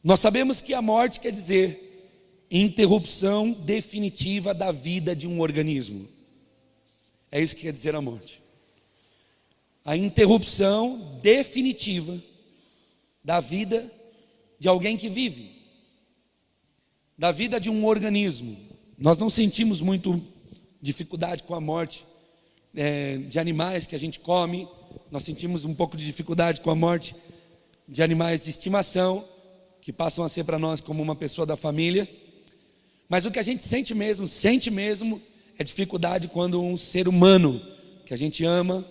Nós sabemos que a morte quer dizer interrupção definitiva da vida de um organismo. É isso que quer dizer a morte. A interrupção definitiva da vida de alguém que vive, da vida de um organismo. Nós não sentimos muito dificuldade com a morte de animais que a gente come. Nós sentimos um pouco de dificuldade com a morte de animais de estimação, que passam a ser para nós como uma pessoa da família. Mas o que a gente sente mesmo, é dificuldade quando um ser humano que a gente ama,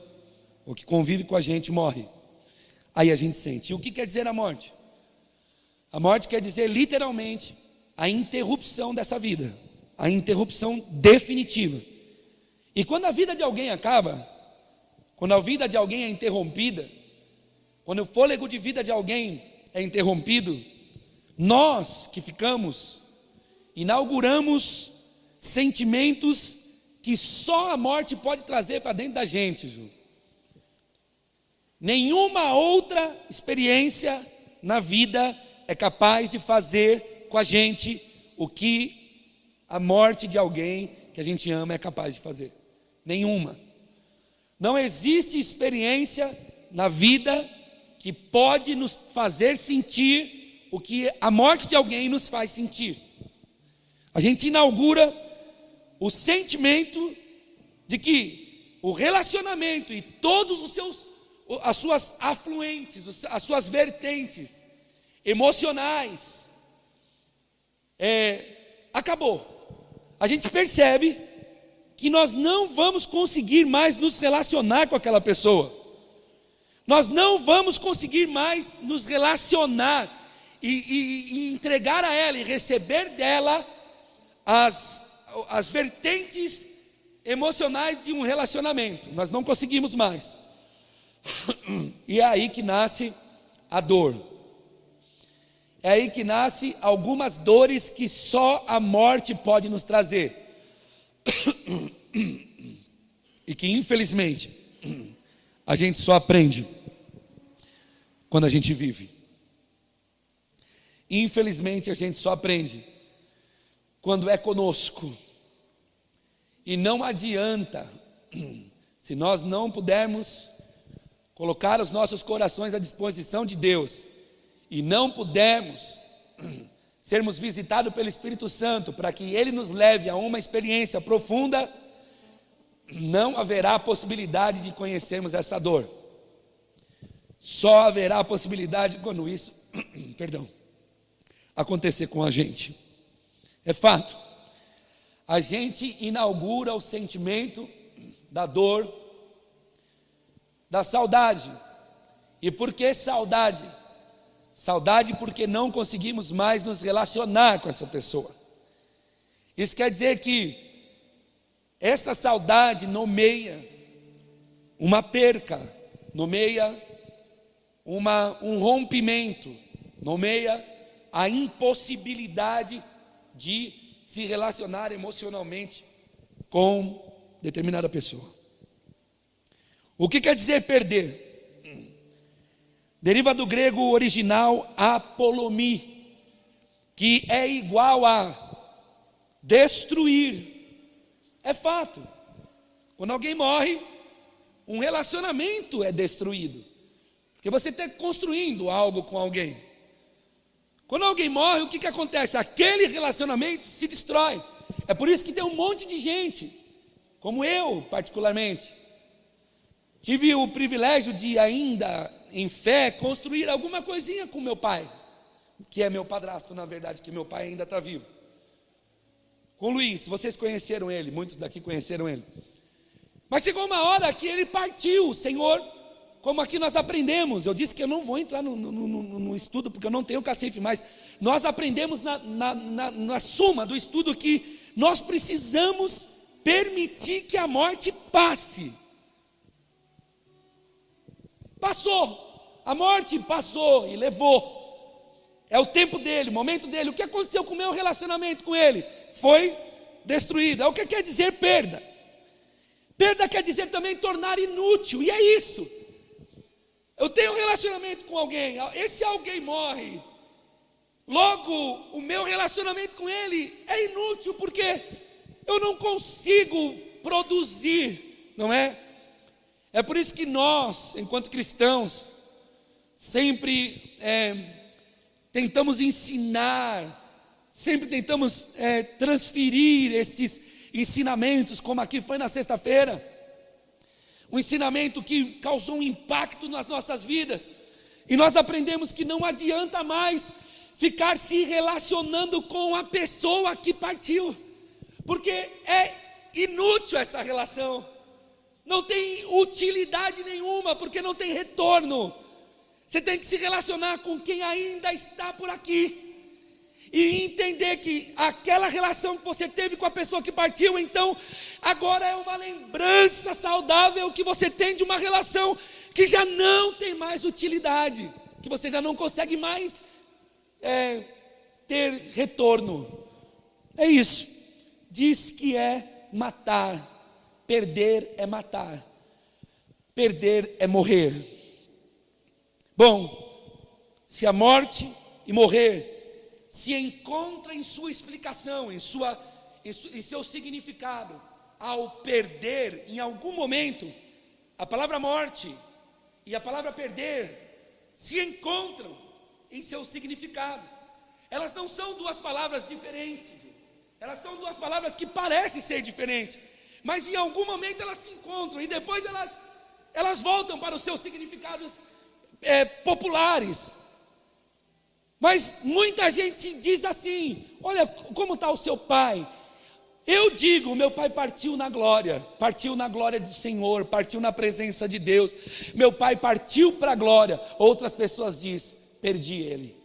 ou que convive com a gente, morre. Aí a gente sente. E o que quer dizer a morte? A morte quer dizer literalmente a interrupção dessa vida, a interrupção definitiva. E quando a vida de alguém acaba, quando a vida de alguém é interrompida, quando o fôlego de vida de alguém é interrompido, nós que ficamos, inauguramos sentimentos que só a morte pode trazer para dentro da gente, Ju. Nenhuma outra experiência na vida é capaz de fazer com a gente o que a morte de alguém que a gente ama é capaz de fazer. Nenhuma. Não existe experiência na vida que pode nos fazer sentir o que a morte de alguém nos faz sentir. A gente inaugura o sentimento de que o relacionamento e todos as suas afluentes, as suas vertentes emocionais, acabou. A gente percebe que nós não vamos conseguir mais nos relacionar com aquela pessoa. Nós não vamos conseguir mais nos relacionar e entregar a ela e receber dela as vertentes emocionais de um relacionamento. Nós não conseguimos mais. E é aí que nasce a dor. É aí que nasce algumas dores que só a morte pode nos trazer. E que infelizmente a gente só aprende quando a gente vive. Infelizmente a gente só aprende quando é conosco. E não adianta, se nós não pudermos colocar os nossos corações à disposição de Deus, e não pudermos sermos visitados pelo Espírito Santo, para que Ele nos leve a uma experiência profunda, não haverá possibilidade de conhecermos essa dor. Só haverá possibilidade quando isso, acontecer com a gente. É fato. A gente inaugura o sentimento da dor, da saudade. E por que saudade? Saudade porque não conseguimos mais nos relacionar com essa pessoa. Isso quer dizer que essa saudade nomeia uma perca, nomeia um rompimento, nomeia a impossibilidade de se relacionar emocionalmente com determinada pessoa. O que quer dizer perder? Deriva do grego original apolomi, que é igual a destruir. É fato. Quando alguém morre, um relacionamento é destruído, porque você está construindo algo com alguém. Quando alguém morre, o que acontece? Aquele relacionamento se destrói. É por isso que tem um monte de gente, como eu particularmente, tive o privilégio de ainda em fé construir alguma coisinha com meu pai, que é meu padrasto na verdade, que meu pai ainda está vivo. Com o Luiz, vocês conheceram ele, muitos daqui conheceram ele. Mas chegou uma hora que ele partiu, o Senhor, como aqui nós aprendemos. Eu disse que eu não vou entrar no estudo, porque eu não tenho cacife, mas nós aprendemos na suma do estudo que nós precisamos permitir que a morte passe. Passou, a morte passou e levou. É o tempo dele, o momento dele. O que aconteceu com o meu relacionamento com ele? Foi destruído. É o que quer dizer perda. Perda quer dizer também tornar inútil, e é isso. Eu tenho um relacionamento com alguém, esse alguém morre, Logo, o meu relacionamento com Ele é inútil, porque eu não consigo produzir, não é? É por isso que nós, enquanto cristãos, sempre tentamos ensinar, sempre tentamos transferir esses ensinamentos, como aqui foi na sexta-feira, um ensinamento que causou um impacto nas nossas vidas, e nós aprendemos que não adianta mais ficar se relacionando com a pessoa que partiu, porque é inútil essa relação, não tem utilidade nenhuma, porque não tem retorno. Você tem que se relacionar com quem ainda está por aqui, e entender que aquela relação que você teve com a pessoa que partiu, então, agora é uma lembrança saudável que você tem de uma relação que já não tem mais utilidade, que você já não consegue mais ter retorno. É isso. Diz que é matar. Perder é matar. Perder é morrer. Bom, se a morte e morrer se encontra em sua explicação, em seu significado, ao perder, em algum momento, a palavra morte e a palavra perder se encontram em seus significados. Elas não são duas palavras diferentes, elas são duas palavras que parecem ser diferentes, mas em algum momento elas se encontram, e depois elas voltam para os seus significados populares. Mas muita gente diz assim: olha como está o seu pai. Eu digo, meu pai partiu na glória do Senhor, partiu na presença de Deus, meu pai partiu para a glória. Outras pessoas dizem: perdi ele.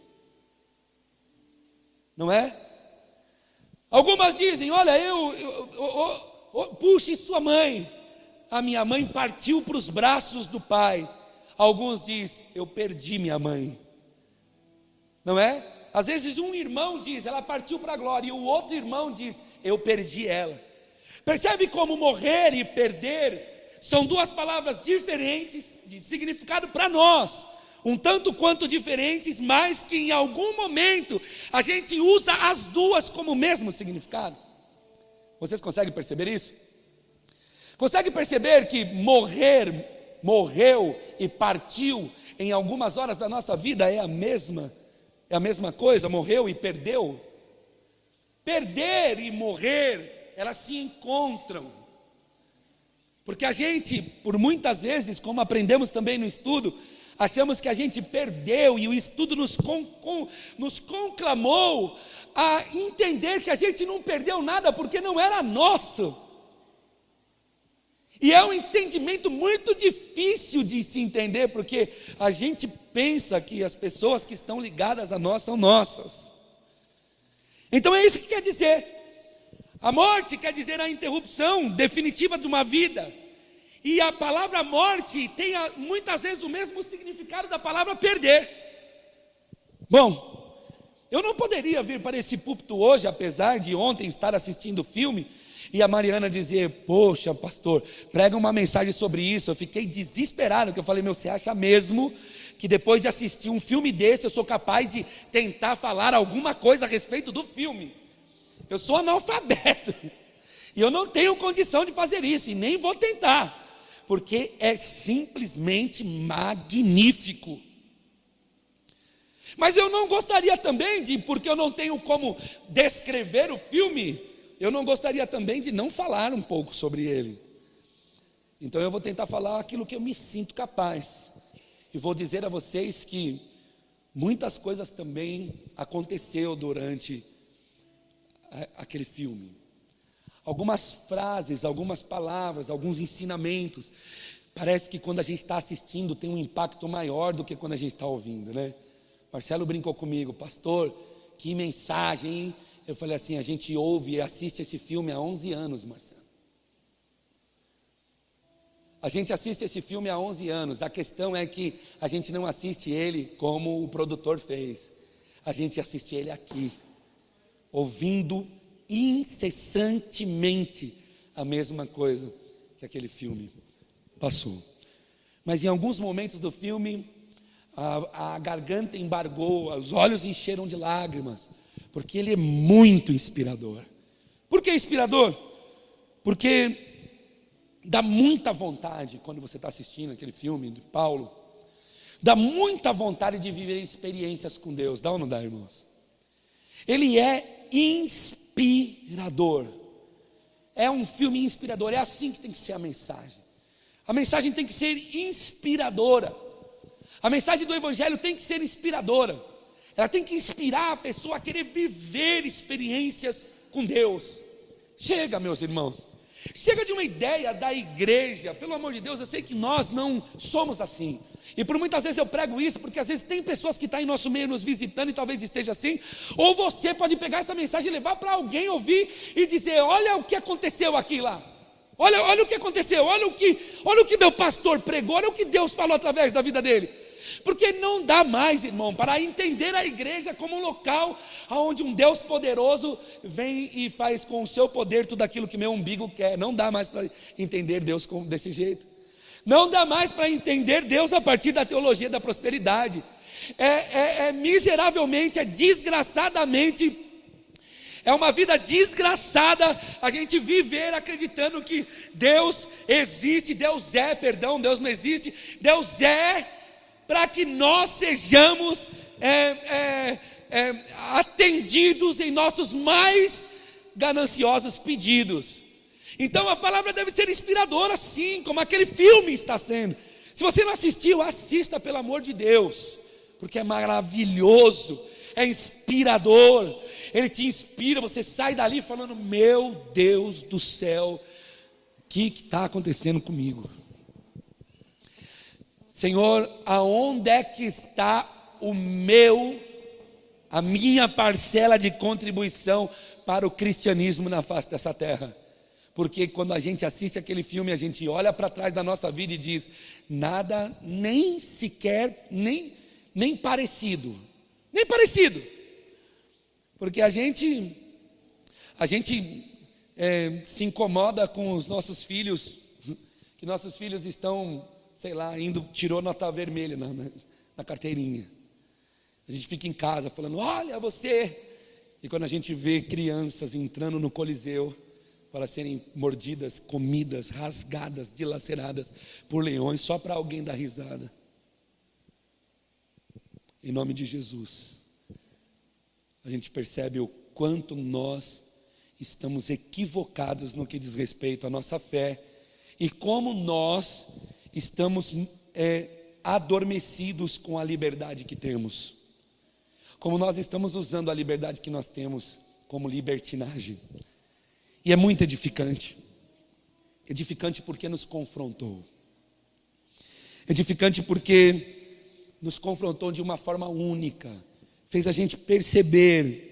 Não é? Algumas dizem: olha, puxe sua mãe, a minha mãe partiu para os braços do pai. Alguns dizem: eu perdi minha mãe. Não é? Às vezes um irmão diz: ela partiu para a glória, e o outro irmão diz: eu perdi ela. Percebe como morrer e perder são duas palavras diferentes de significado para nós, um tanto quanto diferentes, mas que em algum momento a gente usa as duas como o mesmo significado. Vocês conseguem perceber isso? Consegue perceber que morreu e partiu em algumas horas da nossa vida é a mesma coisa? Morreu e perdeu. Perder e morrer, elas se encontram, porque a gente, por muitas vezes, como aprendemos também no estudo, achamos que a gente perdeu, e o estudo nos conclamou a entender que a gente não perdeu nada, porque não era nosso. E é um entendimento muito difícil de se entender, porque a gente pensa que as pessoas que estão ligadas a nós são nossas. Então é isso que quer dizer. A morte quer dizer a interrupção definitiva de uma vida. E a palavra morte tem muitas vezes o mesmo significado da palavra perder. Bom, eu não poderia vir para esse púlpito hoje, apesar de ontem estar assistindo o filme, e a Mariana dizer: poxa, pastor, prega uma mensagem sobre isso. Eu fiquei desesperado, porque eu falei: você acha mesmo que depois de assistir um filme desse eu sou capaz de tentar falar alguma coisa a respeito do filme? Eu sou analfabeto, e eu não tenho condição de fazer isso, e nem vou tentar, porque é simplesmente magnífico. Mas eu não gostaria também porque eu não tenho como descrever o filme, eu não gostaria também de não falar um pouco sobre ele. Então eu vou tentar falar aquilo que eu me sinto capaz, e vou dizer a vocês que muitas coisas também aconteceu durante aquele filme. Algumas frases, algumas palavras, alguns ensinamentos, parece que quando a gente está assistindo tem um impacto maior do que quando a gente está ouvindo, né? Marcelo brincou comigo: pastor, que mensagem, hein? Eu falei assim: a gente ouve e assiste esse filme há 11 anos, Marcelo. A gente assiste esse filme há 11 anos. A questão é que a gente não assiste ele como o produtor fez. A gente assiste ele aqui, ouvindo incessantemente a mesma coisa que aquele filme passou. Mas em alguns momentos do filme, a garganta embargou, os olhos encheram de lágrimas, porque ele é muito inspirador. Por que inspirador? Porque dá muita vontade, quando você está assistindo aquele filme de Paulo, dá muita vontade de viver experiências com Deus. Dá ou não dá, irmãos? Ele é inspirador. É um filme inspirador. É assim que tem que ser a mensagem. A mensagem tem que ser inspiradora. A mensagem do Evangelho tem que ser inspiradora. Ela tem que inspirar a pessoa a querer viver experiências com Deus. Chega, meus irmãos. Chega de uma ideia da igreja. Pelo amor de Deus, eu sei que nós não somos assim. E por muitas vezes eu prego isso, porque às vezes tem pessoas que estão em nosso meio nos visitando e talvez esteja assim. Ou você pode pegar essa mensagem e levar para alguém ouvir e dizer: olha o que aconteceu aqui lá. Olha o que aconteceu, olha o que meu pastor pregou, olha o que Deus falou através da vida dele. Porque não dá mais, irmão, para entender a igreja como um local onde um Deus poderoso vem e faz com o seu poder tudo aquilo que meu umbigo quer. Não dá mais para entender Deus desse jeito. Não dá mais para entender Deus a partir da teologia da prosperidade. Miseravelmente, desgraçadamente, é uma vida desgraçada a gente viver acreditando que Deus existe, Deus não existe, Deus é, para que nós sejamos atendidos em nossos mais gananciosos pedidos. Então a palavra deve ser inspiradora, sim, como aquele filme está sendo. Se você não assistiu, assista, pelo amor de Deus, porque é maravilhoso, é inspirador. Ele te inspira, você sai dali falando: meu Deus do céu, o que está acontecendo comigo? Senhor, aonde é que está a minha parcela de contribuição para o cristianismo na face dessa terra? Porque quando a gente assiste aquele filme, a gente olha para trás da nossa vida e diz: nada, nem sequer, nem parecido. Nem parecido. Porque a gente se incomoda com os nossos filhos, que nossos filhos estão, sei lá, tirou nota vermelha na carteirinha. A gente fica em casa falando: olha você. E quando a gente vê crianças entrando no Coliseu para serem mordidas, comidas, rasgadas, dilaceradas por leões, só para alguém dar risada. Em nome de Jesus, a gente percebe o quanto nós estamos equivocados no que diz respeito à nossa fé e como nós estamos adormecidos com a liberdade que temos, como nós estamos usando a liberdade que nós temos como libertinagem. E é muito edificante porque nos confrontou, edificante porque nos confrontou de uma forma única, fez a gente perceber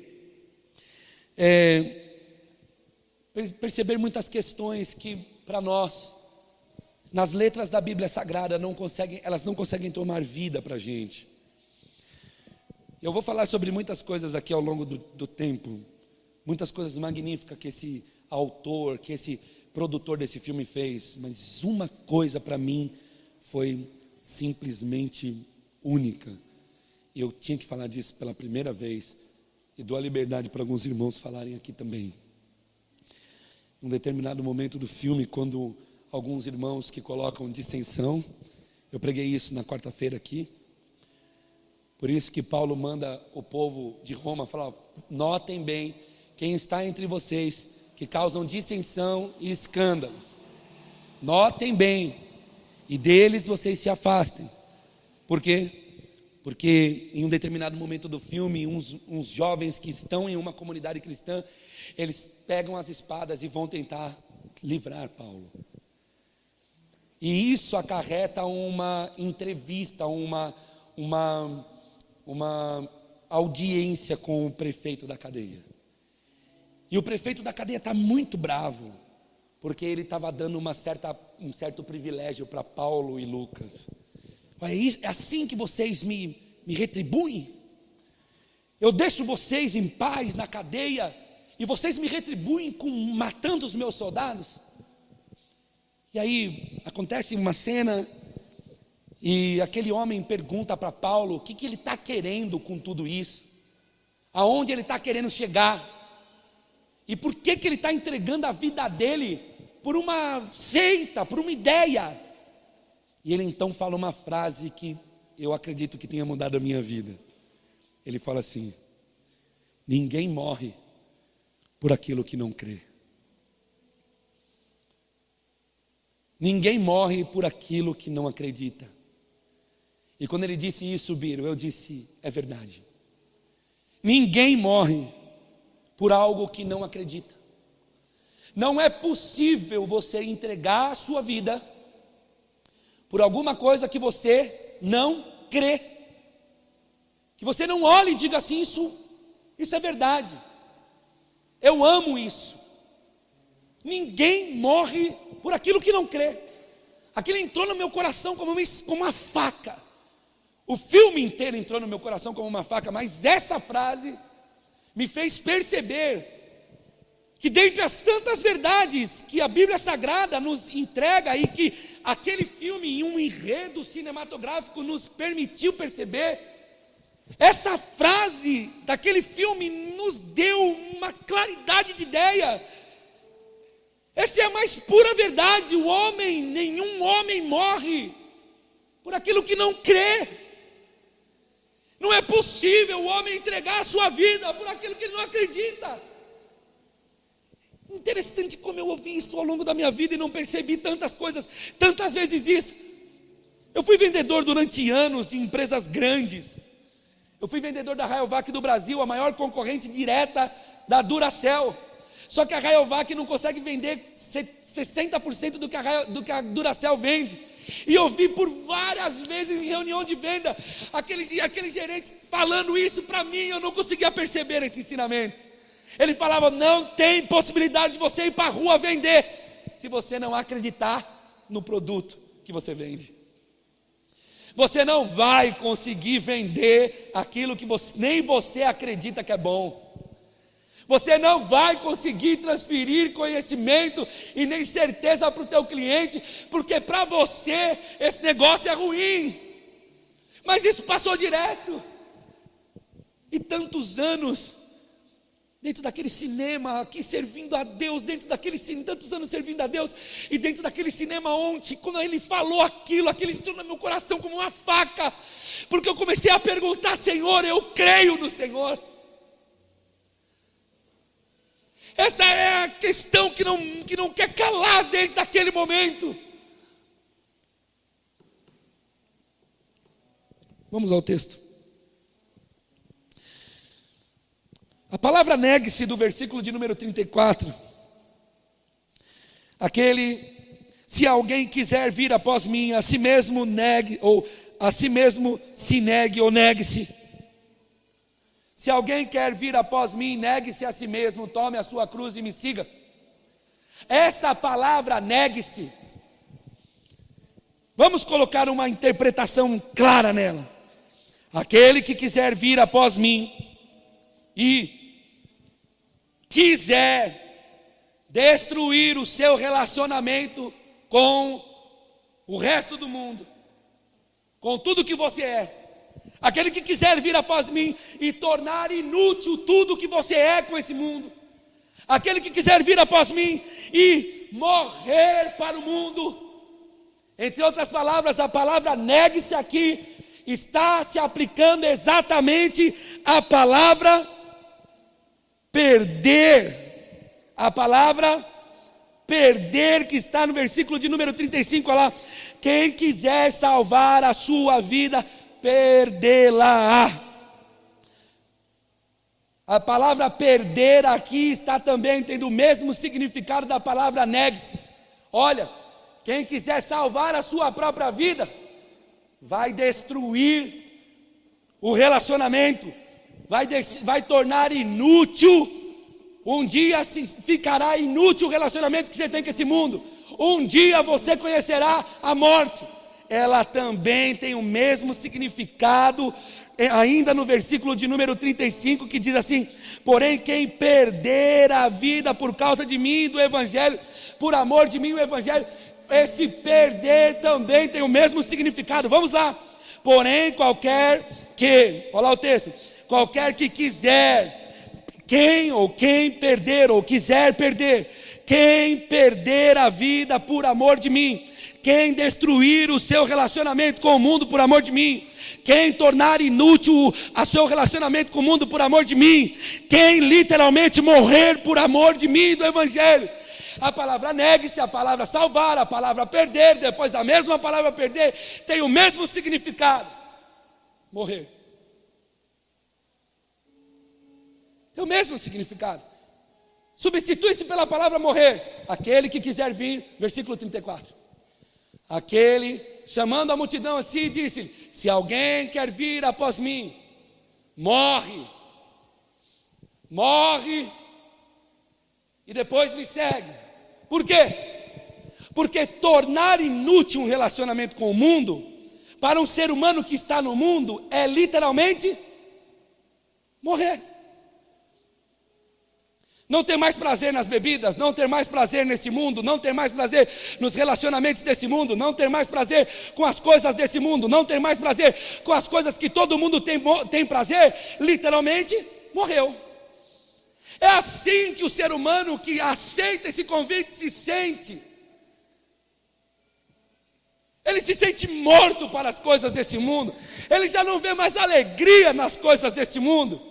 muitas questões que para nós, nas letras da Bíblia Sagrada, elas não conseguem tomar vida para a gente. Eu vou falar sobre muitas coisas aqui ao longo do tempo, muitas coisas magníficas que esse autor, que esse produtor desse filme fez, mas uma coisa para mim foi simplesmente única. Eu tinha que falar disso pela primeira vez e dou a liberdade para alguns irmãos falarem aqui também. Em um determinado momento do filme, quando alguns irmãos que colocam dissensão, eu preguei isso na quarta-feira aqui. Por isso que Paulo manda o povo de Roma falar: notem bem quem está entre vocês que causam dissensão e escândalos. Notem bem, e deles vocês se afastem. Por quê? Porque em um determinado momento do filme, uns jovens que estão em uma comunidade cristã, eles pegam as espadas e vão tentar livrar Paulo. E isso acarreta uma entrevista, uma audiência com o prefeito da cadeia. E o prefeito da cadeia está muito bravo, porque ele estava dando um certo privilégio para Paulo e Lucas. É assim que vocês me retribuem? Eu deixo vocês em paz na cadeia e vocês me retribuem matando os meus soldados? E aí acontece uma cena E aquele homem pergunta para Paulo o que ele está querendo com tudo isso, aonde ele está querendo chegar, e por que ele está entregando a vida dele por uma seita, por uma ideia. E ele então fala uma frase que eu acredito que tenha mudado a minha vida. Ele fala assim: ninguém morre por aquilo que não crê. Ninguém morre por aquilo que não acredita. E quando ele disse isso, Biro, eu disse: é verdade. Ninguém morre por algo que não acredita. Não é possível você entregar a sua vida por alguma coisa que você não crê. Que você não olhe e diga assim: isso é verdade. Eu amo isso. Ninguém morre por aquilo que não crê. Aquilo entrou no meu coração como uma faca. O filme inteiro entrou no meu coração como uma faca, mas essa frase me fez perceber que dentre as tantas verdades que a Bíblia Sagrada nos entrega e que aquele filme em um enredo cinematográfico nos permitiu perceber, essa frase daquele filme nos deu uma claridade de ideia. Essa é a mais pura verdade. Nenhum homem morre por aquilo que não crê. Não é possível o homem entregar a sua vida por aquilo que ele não acredita. Interessante como eu ouvi isso ao longo da minha vida e não percebi tantas coisas, tantas vezes isso. Eu fui vendedor durante anos de empresas grandes. Eu fui vendedor da Rayovac do Brasil, a maior concorrente direta da Duracell. Só que a Rayovac não consegue vender 60% do que a Duracell vende. E eu vi por várias vezes em reunião de venda aqueles gerentes falando isso para mim. Eu não conseguia perceber esse ensinamento. Ele falava: não tem possibilidade de você ir para a rua vender se você não acreditar no produto que você vende. Você não vai conseguir vender aquilo que nem você acredita que é bom. Você não vai conseguir transferir conhecimento e nem certeza para o teu cliente, porque para você esse negócio é ruim. Mas isso passou direto. E tantos anos dentro daquele cinema aqui servindo a Deus, tantos anos servindo a Deus, e dentro daquele cinema ontem, quando ele falou aquilo entrou no meu coração como uma faca, porque eu comecei a perguntar: Senhor, eu creio no Senhor. Essa é a questão que não quer calar desde aquele momento. Vamos ao texto. A palavra negue-se do versículo de número 34. Se alguém quiser vir após mim, a si mesmo negue, ou a si mesmo se negue ou negue-se. Se alguém quer vir após mim, negue-se a si mesmo, tome a sua cruz e me siga. Essa palavra negue-se, vamos colocar uma interpretação clara nela. Aquele que quiser vir após mim e quiser destruir o seu relacionamento com o resto do mundo, com tudo que você é, aquele que quiser vir após mim e tornar inútil tudo que você é com esse mundo, aquele que quiser vir após mim e morrer para o mundo. Entre outras palavras, a palavra negue-se aqui está se aplicando exatamente à palavra perder. A palavra perder que está no versículo de número 35, olha lá. Quem quiser salvar a sua vida, perdê-la. A palavra perder aqui está também tendo o mesmo significado da palavra negue-se. Olha, quem quiser salvar a sua própria vida, vai destruir o relacionamento, vai tornar inútil. Um dia ficará inútil o relacionamento que você tem com esse mundo. Um dia você conhecerá a morte. Ela também tem o mesmo significado, ainda no versículo de número 35, que diz assim: porém quem perder a vida por causa de mim e do Evangelho, por amor de mim e o Evangelho, esse perder também tem o mesmo significado. Vamos lá. Porém, qualquer que, olha lá o texto, qualquer que quiser, quem perder ou quiser perder, quem perder a vida por amor de mim, quem destruir o seu relacionamento com o mundo por amor de mim, quem tornar inútil o seu relacionamento com o mundo por amor de mim, quem literalmente morrer por amor de mim e do Evangelho. A palavra negue-se, a palavra salvar, a palavra perder, depois a mesma palavra perder, tem o mesmo significado. Morrer. Tem o mesmo significado. Substitui-se pela palavra morrer. Aquele que quiser vir, versículo 34. Aquele, chamando a multidão assim, disse-lhe: se alguém quer vir após mim, morre e depois me segue. Por quê? Porque tornar inútil um relacionamento com o mundo, para um ser humano que está no mundo, é literalmente morrer. Não ter mais prazer nas bebidas, não ter mais prazer nesse mundo, não ter mais prazer nos relacionamentos desse mundo, não ter mais prazer com as coisas desse mundo, não ter mais prazer com as coisas que todo mundo tem prazer, literalmente morreu. É assim que o ser humano que aceita esse convite se sente. Ele se sente morto para as coisas desse mundo, ele já não vê mais alegria nas coisas desse mundo.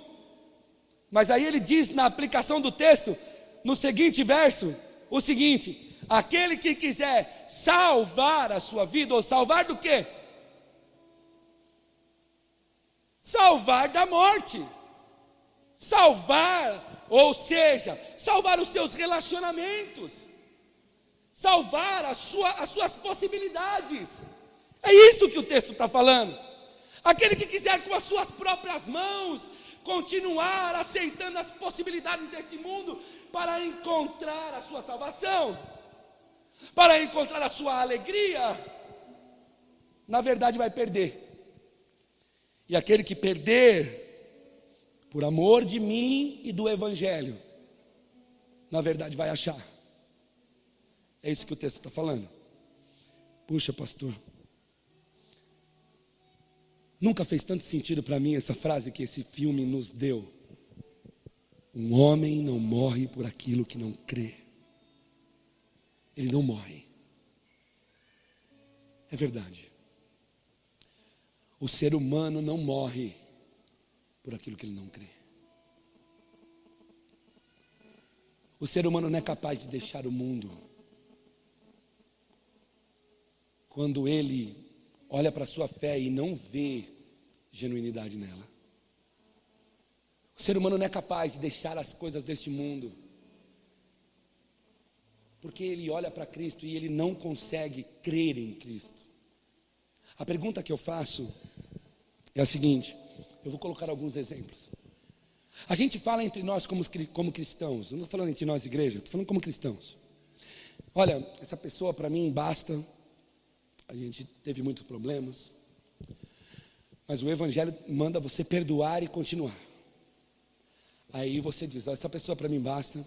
Mas aí ele diz na aplicação do texto, no seguinte verso, o seguinte: aquele que quiser salvar a sua vida, ou salvar do quê? Salvar da morte. Salvar, ou seja, salvar os seus relacionamentos, salvar as suas possibilidades. É isso que o texto está falando. Aquele que quiser com as suas próprias mãos continuar aceitando as possibilidades deste mundo para encontrar a sua salvação, para encontrar a sua alegria, na verdade vai perder. E aquele que perder por amor de mim e do Evangelho, na verdade vai achar. É isso que o texto está falando. Puxa, pastor, nunca fez tanto sentido para mim essa frase que esse filme nos deu. Um homem não morre por aquilo que não crê. Ele não morre. É verdade. O ser humano não morre por aquilo que ele não crê. O ser humano não é capaz de deixar o mundo quando ele olha para a sua fé e não vê genuinidade nela. O ser humano não é capaz de deixar as coisas deste mundo, porque ele olha para Cristo e ele não consegue crer em Cristo. A pergunta que eu faço é a seguinte, eu vou colocar alguns exemplos. A gente fala entre nós como cristãos, não estou falando entre nós igreja, estou falando como cristãos. Olha, essa pessoa para mim basta, a gente teve muitos problemas, mas o Evangelho manda você perdoar e continuar. Aí você diz, essa pessoa para mim basta,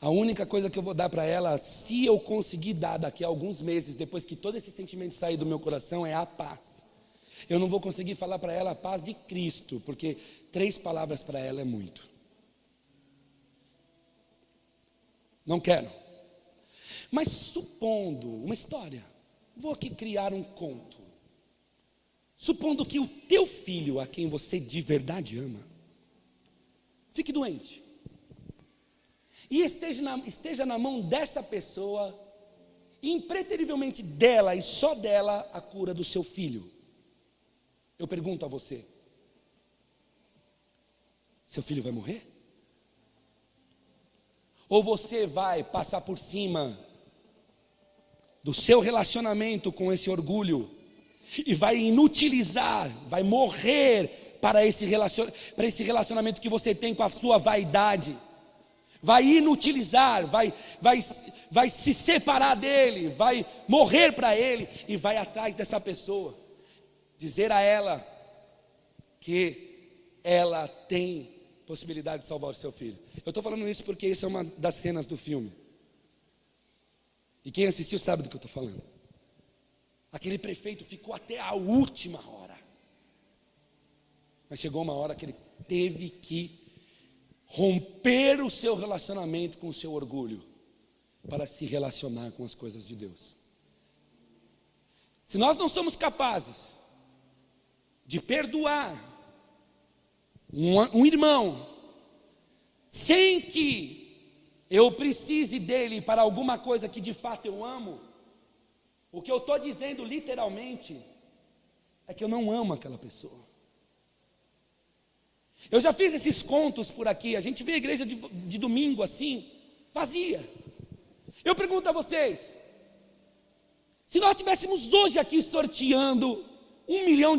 a única coisa que eu vou dar para ela, se eu conseguir dar daqui a alguns meses, depois que todo esse sentimento sair do meu coração, é a paz. Eu não vou conseguir falar para ela a paz de Cristo, porque 3 palavras para ela é muito. Não quero. Mas supondo uma história, vou aqui criar um conto. Supondo que o teu filho, a quem você de verdade ama, fique doente. E esteja na mão dessa pessoa, impreterivelmente dela e só dela, a cura do seu filho. Eu pergunto a você, seu filho vai morrer? Ou você vai passar por cima do seu relacionamento com esse orgulho e vai inutilizar, vai morrer para esse relacionamento que você tem com a sua vaidade, vai inutilizar, vai se separar dele, vai morrer para ele e vai atrás dessa pessoa, dizer a ela que ela tem possibilidade de salvar o seu filho. Eu estou falando isso porque isso é uma das cenas do filme. E quem assistiu sabe do que eu estou falando. Aquele prefeito ficou até a última hora. Mas chegou uma hora que ele teve que romper o seu relacionamento com o seu orgulho para se relacionar com as coisas de Deus. Se nós não somos capazes de perdoar um irmão, sem que eu precise dele para alguma coisa que de fato eu amo, o que eu estou dizendo literalmente é que eu não amo aquela pessoa. Eu já fiz esses contos por aqui, a gente vê a igreja de domingo assim, vazia. Eu pergunto a vocês, se nós estivéssemos hoje aqui sorteando R$1 milhão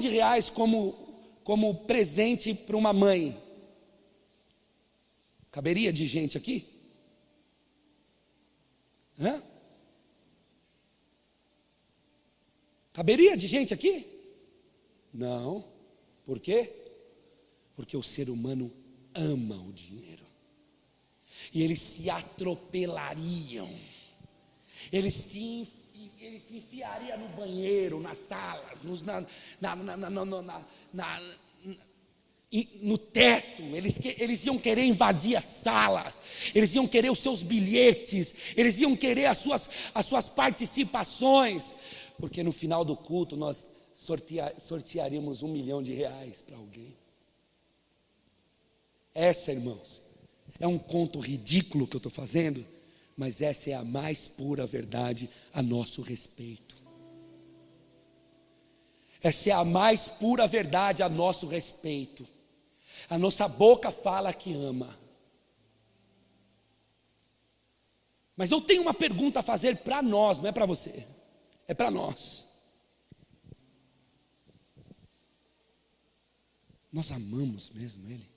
como presente para uma mãe, caberia de gente aqui? Hã? Caberia de gente aqui? Não. Por quê? Porque o ser humano ama o dinheiro. E eles se atropelariam. Eles se enfiariam no banheiro, nas salas, no teto. Eles iam querer invadir as salas. Eles iam querer os seus bilhetes. Eles iam querer as suas participações. Porque no final do culto nós sortearíamos R$1 milhão para alguém. Essa, irmãos, é um conto ridículo que eu estou fazendo, mas essa é a mais pura verdade a nosso respeito. Essa é a mais pura verdade a nosso respeito. A nossa boca fala que ama. Mas eu tenho uma pergunta a fazer para nós, não é para você, é para nós. Nós amamos mesmo Ele?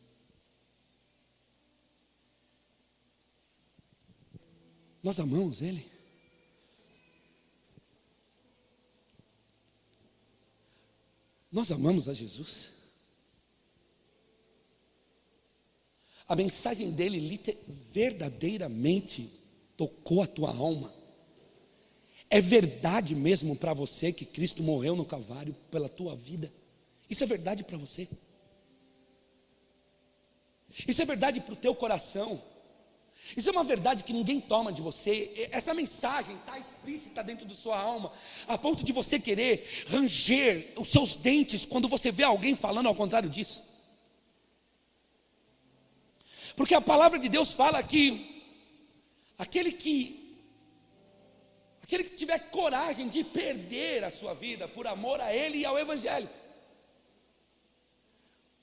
Nós amamos Ele? Nós amamos a Jesus? A mensagem dele verdadeiramente tocou a tua alma? É verdade mesmo para você que Cristo morreu no Calvário pela tua vida? Isso é verdade para você? Isso é verdade para o teu coração? Isso é uma verdade que ninguém toma de você. Essa mensagem está explícita dentro da sua alma, a ponto de você querer ranger os seus dentes quando você vê alguém falando ao contrário disso. Porque a palavra de Deus fala que aquele que tiver coragem de perder a sua vida por amor a Ele e ao Evangelho,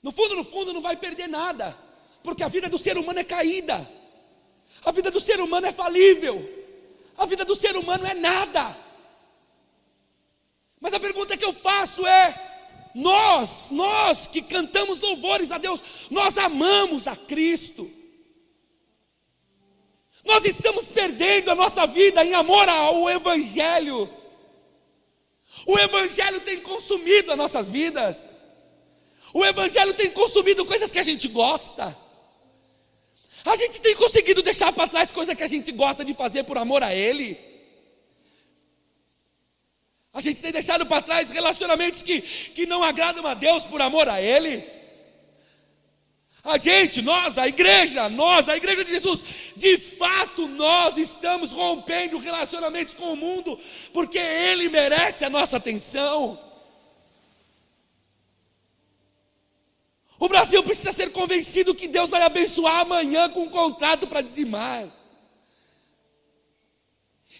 no fundo não vai perder nada, porque a vida do ser humano é caída. A vida do ser humano é falível. A vida do ser humano é nada. Mas a pergunta que eu faço é: nós que cantamos louvores a Deus, nós amamos a Cristo? Nós estamos perdendo a nossa vida em amor ao Evangelho? O Evangelho tem consumido as nossas vidas. O Evangelho tem consumido coisas que a gente gosta. A gente tem conseguido deixar para trás coisas que a gente gosta de fazer por amor a Ele. A gente tem deixado para trás relacionamentos que não agradam a Deus por amor a Ele. Nós, a igreja de Jesus, de fato nós estamos rompendo relacionamentos com o mundo, porque Ele merece a nossa atenção. O Brasil precisa ser convencido que Deus vai abençoar amanhã com um contrato para dizimar.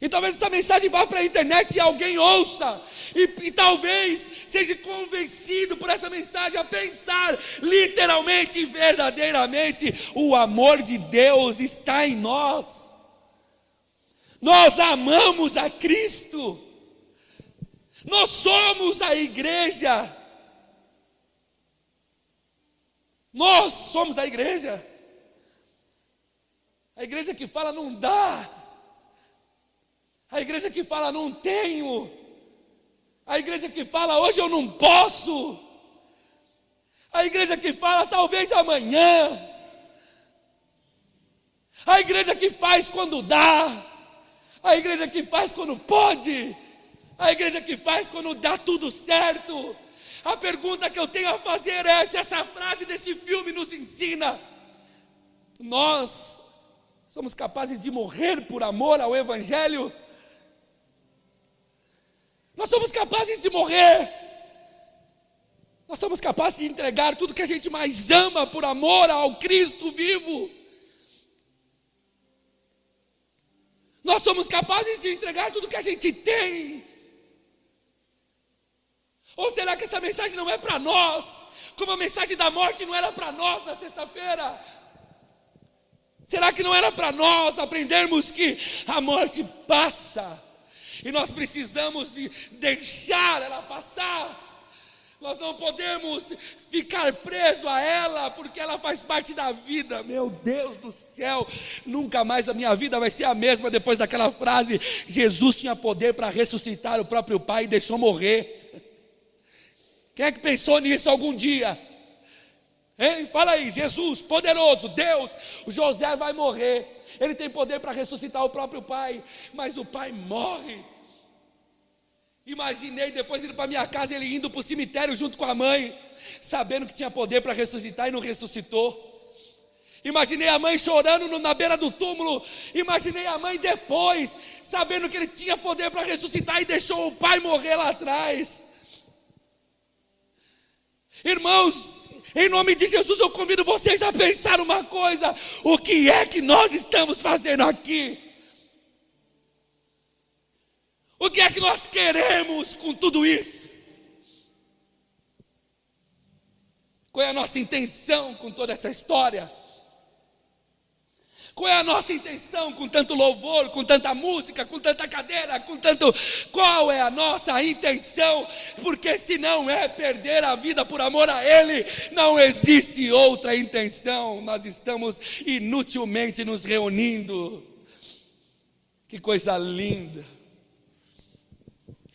E talvez essa mensagem vá para a internet e alguém ouça, e talvez seja convencido por essa mensagem a pensar literalmente e verdadeiramente: o amor de Deus está em nós. Nós amamos a Cristo. Nós somos a igreja. Nós somos a igreja que fala não dá, a igreja que fala não tenho, a igreja que fala hoje eu não posso, a igreja que fala talvez amanhã, a igreja que faz quando dá, A igreja que faz quando pode. A igreja que faz quando dá tudo certo. A pergunta que eu tenho a fazer é: se essa frase desse filme nos ensina, nós somos capazes de morrer por amor ao Evangelho? Nós somos capazes de morrer. Nós somos capazes de entregar tudo que a gente mais ama por amor ao Cristo vivo. Nós somos capazes de entregar tudo que a gente tem. Ou será que essa mensagem não é para nós, como a mensagem da morte não era para nós na sexta-feira? Será que não era para nós aprendermos que a morte passa e nós precisamos deixar ela passar? Nós não podemos ficar presos a ela, porque ela faz parte da vida. Meu Deus do céu, nunca mais a minha vida vai ser a mesma depois daquela frase. Jesus tinha poder para ressuscitar o próprio Pai e deixou morrer. Quem é que pensou nisso algum dia? Hein? Fala aí, Jesus, poderoso, Deus, o José vai morrer. Ele tem poder para ressuscitar o próprio Pai, mas o Pai morre. Imaginei depois indo para minha casa, ele indo para o cemitério junto com a mãe, sabendo que tinha poder para ressuscitar e não ressuscitou. Imaginei a mãe chorando na beira do túmulo. Imaginei a mãe depois, sabendo que ele tinha poder para ressuscitar e deixou o pai morrer lá atrás. Irmãos, em nome de Jesus eu convido vocês a pensar uma coisa: o que é que nós estamos fazendo aqui? O que é que nós queremos com tudo isso? Qual é a nossa intenção com toda essa história? Qual é a nossa intenção com tanto louvor, com tanta música, com tanta cadeira, com tanto... Qual é a nossa intenção? Porque se não é perder a vida por amor a Ele, não existe outra intenção. Nós estamos inutilmente nos reunindo. Que coisa linda.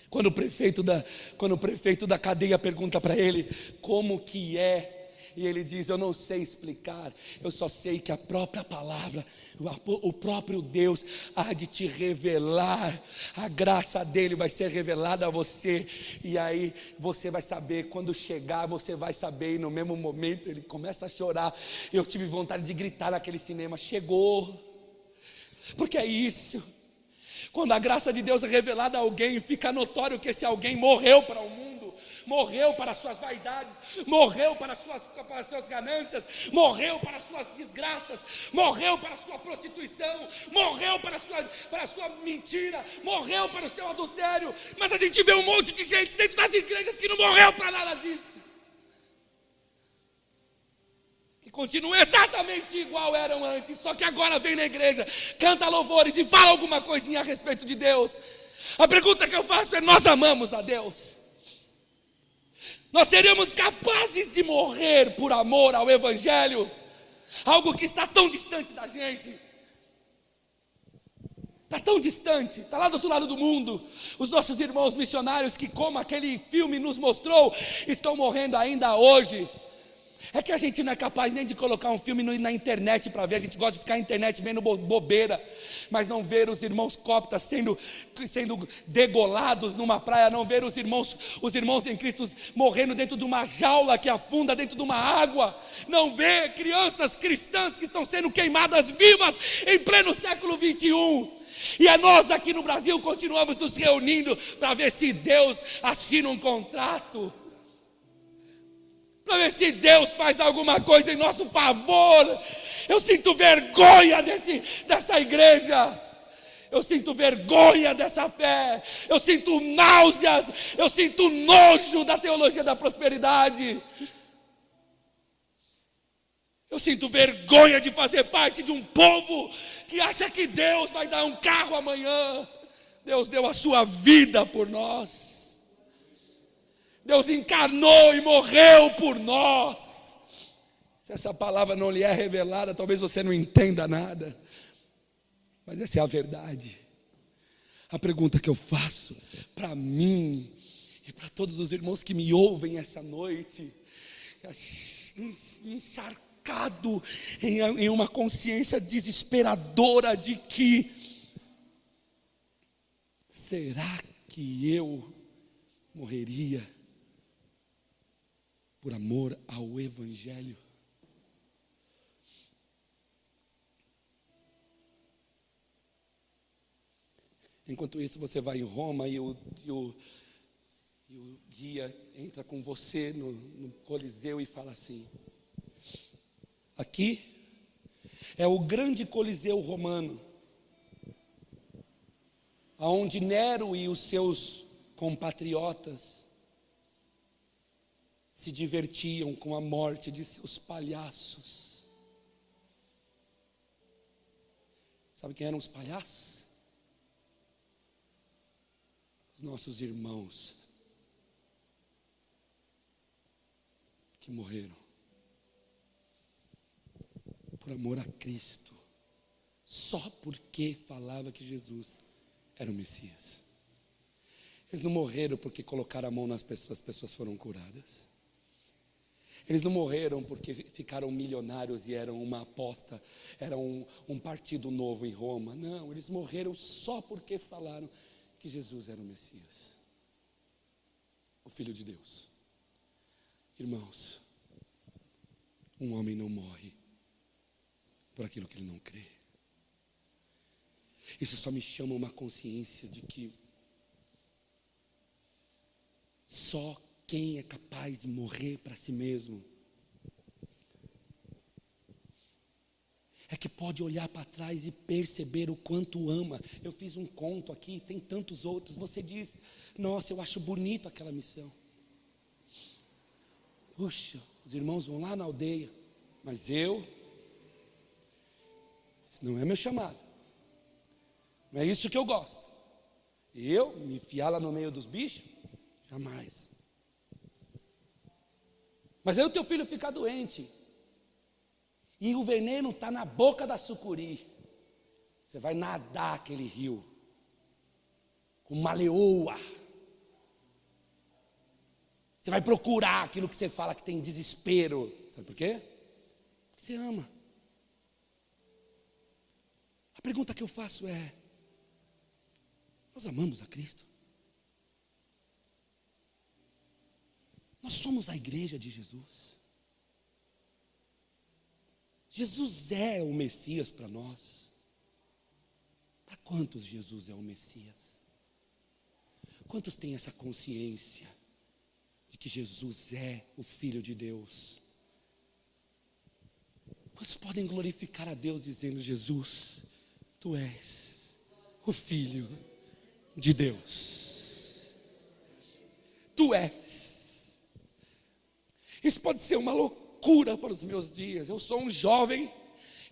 Quando o prefeito da cadeia pergunta para ele como que é, e ele diz: eu não sei explicar, eu só sei que a própria palavra, o próprio Deus há de te revelar, a graça dele vai ser revelada a você, e aí você vai saber, quando chegar você vai saber. E no mesmo momento ele começa a chorar. Eu tive vontade de gritar naquele cinema: chegou, porque é isso. Quando a graça de Deus é revelada a alguém, fica notório que esse alguém morreu para o mundo, morreu para as suas vaidades, morreu para as suas ganâncias, morreu para as suas desgraças, morreu para a sua prostituição, morreu para a sua mentira, morreu para o seu adultério. Mas a gente vê um monte de gente dentro das igrejas que não morreu para nada disso, que continuam exatamente igual eram antes, só que agora vem na igreja, canta louvores e fala alguma coisinha a respeito de Deus. A pergunta que eu faço é: nós amamos a Deus? Nós seríamos capazes de morrer por amor ao Evangelho? Algo que está tão distante da gente, está tão distante, está lá do outro lado do mundo. Os nossos irmãos missionários, que como aquele filme nos mostrou, estão morrendo ainda hoje. É que a gente não é capaz nem de colocar um filme na internet para ver. A gente gosta de ficar na internet vendo bobeira, mas não ver os irmãos coptas sendo degolados numa praia, não ver os irmãos em Cristo morrendo dentro de uma jaula que afunda dentro de uma água, não ver crianças cristãs que estão sendo queimadas vivas em pleno século 21. E nós aqui no Brasil continuamos nos reunindo para ver se Deus assina um contrato, para ver se Deus faz alguma coisa em nosso favor. Eu sinto vergonha dessa igreja, eu sinto vergonha dessa fé, eu sinto náuseas, eu sinto nojo da teologia da prosperidade. Eu sinto vergonha de fazer parte de um povo que acha que Deus vai dar um carro amanhã. Deus deu a sua vida por nós. Deus encarnou e morreu por nós. Se essa palavra não lhe é revelada, talvez você não entenda nada, mas essa é a verdade. A pergunta que eu faço para mim e para todos os irmãos que me ouvem essa noite, encharcado em uma consciência desesperadora de que será que eu morreria por amor ao Evangelho? Enquanto isso, você vai em Roma e o guia entra com você no Coliseu e fala assim: aqui é o grande Coliseu romano, aonde Nero e os seus compatriotas se divertiam com a morte de seus palhaços. Sabe quem eram os palhaços? Os nossos irmãos que morreram por amor a Cristo, só porque falava que Jesus era o Messias. Eles não morreram porque colocaram a mão nas pessoas, as pessoas foram curadas. Eles não morreram porque ficaram milionários e eram uma aposta, eram um partido novo em Roma. Não, eles morreram só porque falaram que Jesus era o Messias, o Filho de Deus. Irmãos, um homem não morre por aquilo que ele não crê. Isso só me chama uma consciência de que só quem é capaz de morrer para si mesmo é que pode olhar para trás e perceber o quanto ama. Eu fiz um conto aqui, tem tantos outros. Você diz: nossa, eu acho bonito aquela missão. Puxa, os irmãos vão lá na aldeia, mas isso não é meu chamado. Não é isso que eu gosto. Eu me enfiar lá no meio dos bichos? Jamais. Mas aí o teu filho fica doente e o veneno está na boca da sucuri. Você vai nadar aquele rio com uma leoa. Você vai procurar aquilo que você fala que tem desespero. Sabe por quê? Porque você ama. A pergunta que eu faço é: nós amamos a Cristo? Nós somos a igreja de Jesus. Jesus é o Messias para nós. Para quantos Jesus é o Messias? Quantos têm essa consciência de que Jesus é o Filho de Deus? Quantos podem glorificar a Deus dizendo: Jesus, Tu és o Filho de Deus. Tu és. Isso pode ser uma loucura para os meus dias. Eu sou um jovem,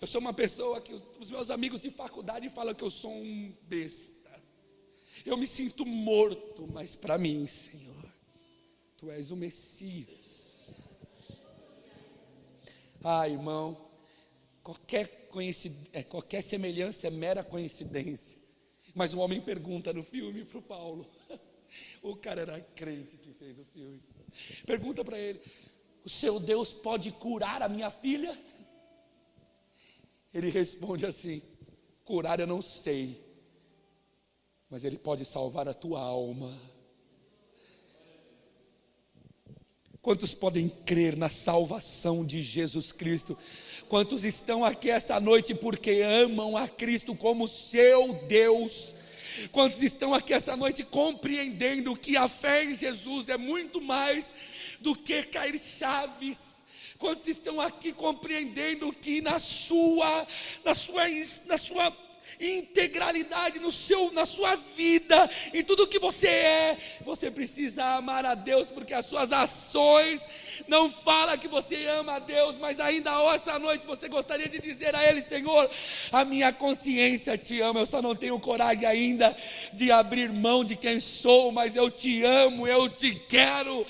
eu sou uma pessoa que os meus amigos de faculdade falam que eu sou um besta. Eu me sinto morto, mas para mim, Senhor, Tu és o Messias. Irmão, qualquer semelhança é mera coincidência. Mas o homem pergunta no filme para o Paulo, o cara era crente que fez o filme, pergunta para ele: o seu Deus pode curar a minha filha? Ele responde assim: curar eu não sei, mas Ele pode salvar a tua alma. Quantos podem crer na salvação de Jesus Cristo? Quantos estão aqui essa noite porque amam a Cristo como seu Deus? Quantos estão aqui essa noite compreendendo que a fé em Jesus é muito mais do que cair chaves? Quantos estão aqui compreendendo que na sua integralidade, na sua vida, em tudo que você é, você precisa amar a Deus, porque as suas ações não falam que você ama a Deus, mas ainda essa noite você gostaria de dizer a Ele: Senhor, a minha consciência te ama, eu só não tenho coragem ainda de abrir mão de quem sou, mas eu te amo, eu te quero,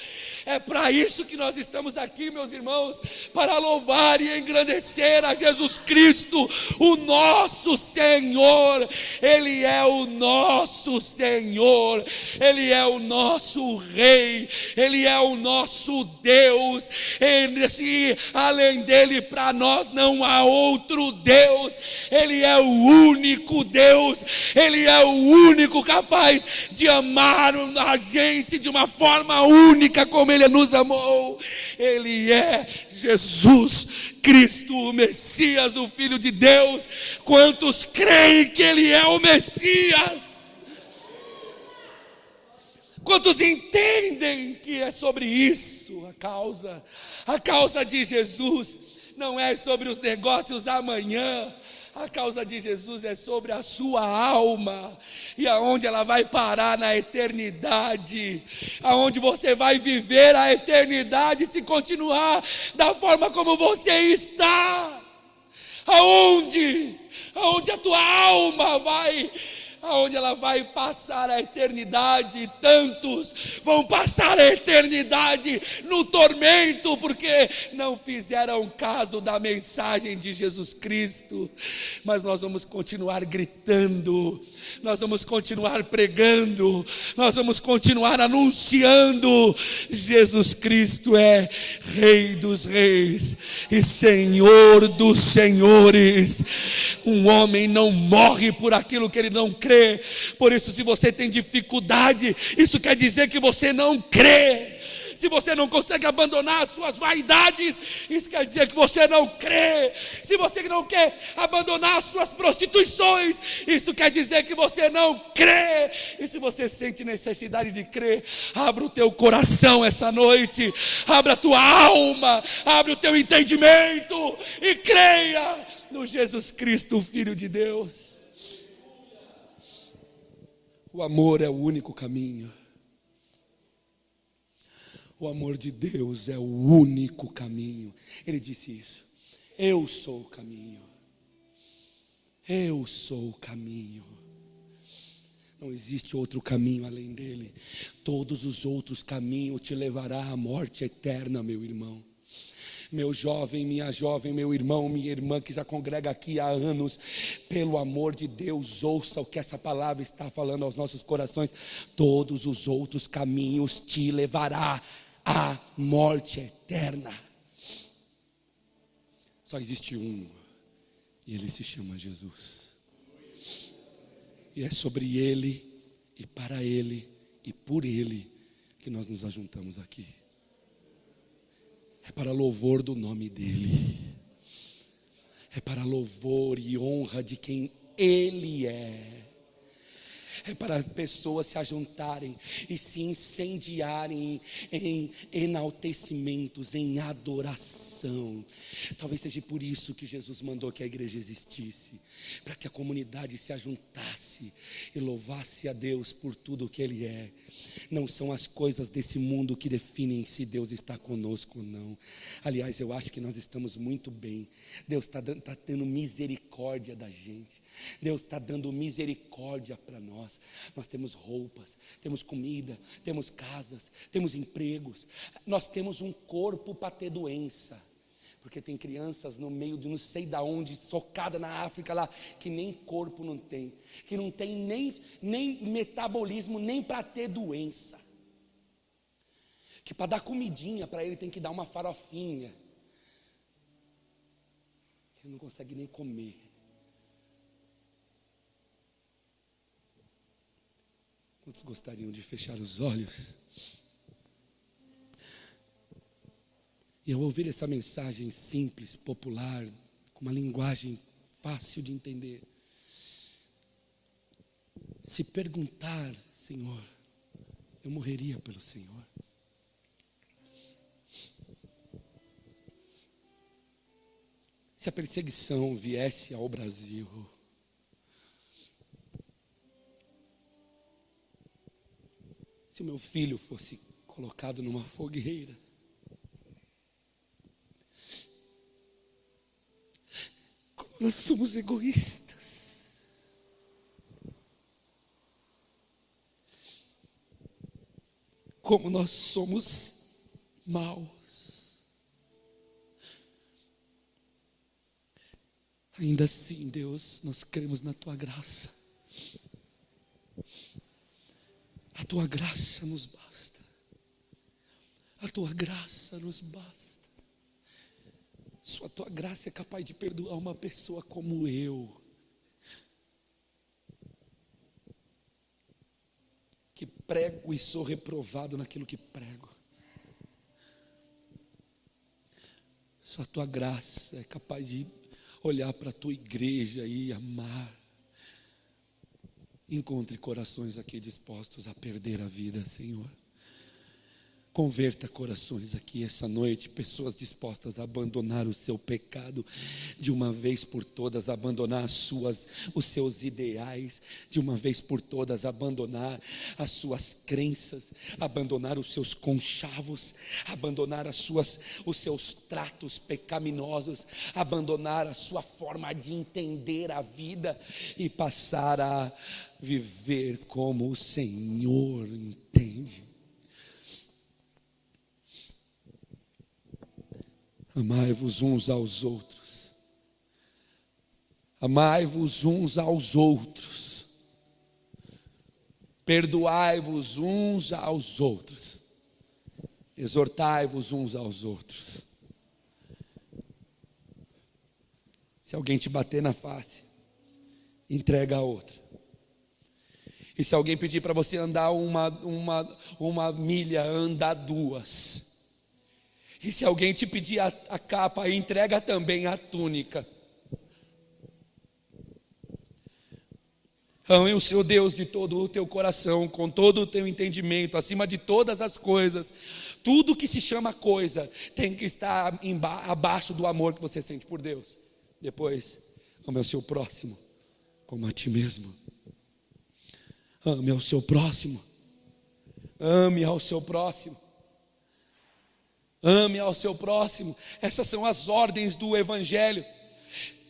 É para isso que nós estamos aqui, meus irmãos, para louvar e engrandecer a Jesus Cristo, o nosso Senhor. Ele é o nosso Senhor, Ele é o nosso Rei, Ele é o nosso Deus. E além dele, para nós não há outro Deus. Ele é o único Deus, Ele é o único capaz de amar a gente de uma forma única como Ele nos amou. Ele é Jesus Cristo, o Messias, o Filho de Deus. Quantos creem que Ele é o Messias? Quantos entendem que é sobre isso a causa de Jesus não é sobre os negócios amanhã. A causa de Jesus é sobre a sua alma, e aonde ela vai parar na eternidade, aonde você vai viver a eternidade se continuar da forma como você está. Aonde a tua alma vai, aonde ela vai passar a eternidade. Tantos vão passar a eternidade no tormento, porque não fizeram caso da mensagem de Jesus Cristo. Mas nós vamos continuar gritando, nós vamos continuar pregando, nós vamos continuar anunciando: Jesus Cristo é Rei dos Reis e Senhor dos Senhores. Um homem não morre por aquilo que ele não crê. Por isso, se você tem dificuldade, isso quer dizer que você não crê. Se você não consegue abandonar as suas vaidades, isso quer dizer que você não crê. Se você não quer abandonar as suas prostituições, isso quer dizer que você não crê. E se você sente necessidade de crer, abra o teu coração essa noite, abra a tua alma, abra o teu entendimento e creia no Jesus Cristo, o Filho de Deus. O amor é o único caminho. O amor de Deus é o único caminho. Ele disse isso: eu sou o caminho. Eu sou o caminho. Não existe outro caminho além dele. Todos os outros caminhos te levará à morte eterna, meu irmão. Meu jovem, minha jovem, meu irmão, minha irmã que já congrega aqui há anos, pelo amor de Deus, ouça o que essa palavra está falando aos nossos corações. Todos os outros caminhos te levará à morte eterna. Só existe um, e ele se chama Jesus. E é sobre ele, e para ele, e por ele que nós nos ajuntamos aqui. É para louvor do nome dele. É para louvor e honra de quem ele é. É para pessoas se ajuntarem e se incendiarem em enaltecimentos, em adoração. Talvez seja por isso que Jesus mandou que a igreja existisse, para que a comunidade se ajuntasse e louvasse a Deus por tudo o que Ele é. Não são as coisas desse mundo que definem se Deus está conosco ou não. Aliás, eu acho que nós estamos muito bem. Deus está tendo misericórdia da gente. Deus está dando misericórdia para nós. Nós temos roupas, temos comida, temos casas, temos empregos. Nós temos um corpo para ter doença. Porque tem crianças no meio de não sei da onde, socada na África lá, que nem corpo não tem. Que não tem nem metabolismo, nem para ter doença. Que para dar comidinha para ele tem que dar uma farofinha. Ele não consegue nem comer. Quantos gostariam de fechar os olhos? E ao ouvir essa mensagem simples, popular, com uma linguagem fácil de entender, se perguntar: Senhor, eu morreria pelo Senhor. Se a perseguição viesse ao Brasil, se o meu filho fosse colocado numa fogueira, como nós somos egoístas. Como nós somos maus. Ainda assim, Deus, nós cremos na tua graça. A tua graça nos basta. A tua graça nos basta. Só a tua graça é capaz de perdoar uma pessoa como eu, que prego e sou reprovado naquilo que prego. Só a tua graça é capaz de olhar para a tua igreja e amar. Encontre corações aqui dispostos a perder a vida, Senhor. Converta corações aqui essa noite, pessoas dispostas a abandonar o seu pecado de uma vez por todas, abandonar os seus ideais, de uma vez por todas, abandonar as suas crenças, abandonar os seus conchavos, abandonar os seus tratos pecaminosos, abandonar a sua forma de entender a vida e passar a viver como o Senhor entende. Amai-vos uns aos outros. Amai-vos uns aos outros. Perdoai-vos uns aos outros. Exortai-vos uns aos outros. Se alguém te bater na face, entrega a outra. E se alguém pedir para você andar uma milha, anda 2. E se alguém te pedir a capa, entrega também a túnica. Ame o seu Deus de todo o teu coração, com todo o teu entendimento, acima de todas as coisas. Tudo que se chama coisa tem que estar abaixo do amor que você sente por Deus. Depois, ame ao seu próximo como a ti mesmo. Ame ao seu próximo. Ame ao seu próximo. Ame ao seu próximo. Essas são as ordens do Evangelho.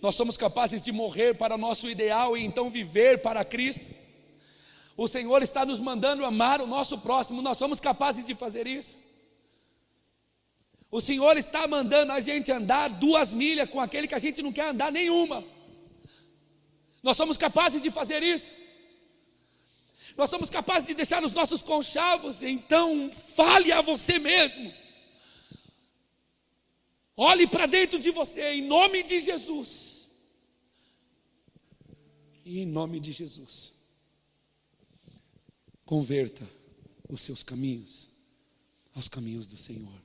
Nós somos capazes de morrer para o nosso ideal e então viver para Cristo. O Senhor está nos mandando amar o nosso próximo. Nós somos capazes de fazer isso. O Senhor está mandando a gente andar 2 milhas com aquele que a gente não quer andar nenhuma. Nós somos capazes de fazer isso. Nós somos capazes de deixar os nossos conchavos. Então fale a você mesmo. Olhe para dentro de você, em nome de Jesus. E em nome de Jesus, converta os seus caminhos aos caminhos do Senhor.